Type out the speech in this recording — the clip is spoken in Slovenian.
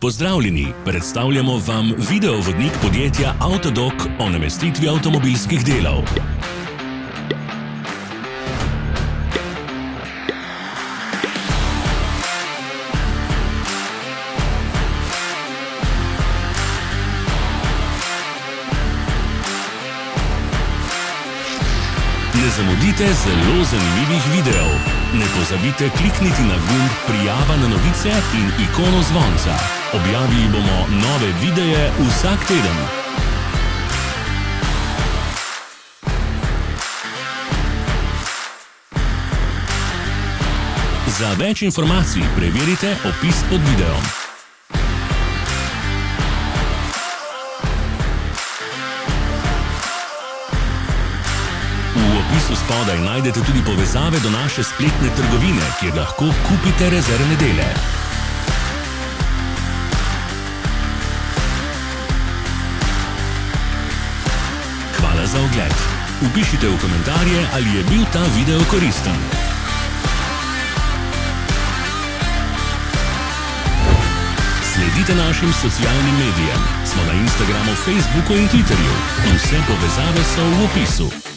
Pozdravljeni, predstavljamo vam videovodnik podjetja Avtodok o namestitvi avtomobilskih delov. Ne zamudite zelo zanimivih videov. Ne pozabite klikniti na gumb prijava na novice in ikono zvonca. Objavili bomo nove videe vsak teden. Za več informacij preverite opis pod videom. V opisu spodaj najdete tudi povezave do naše spletne trgovine, kjer lahko kupite rezervne dele. Hvala za ogled. Vpišite v komentarje, ali je bil ta video koristen. Sledite našim socialnim medijem. Smo na Instagramu, Facebooku in Twitterju. Vse povezave so v opisu.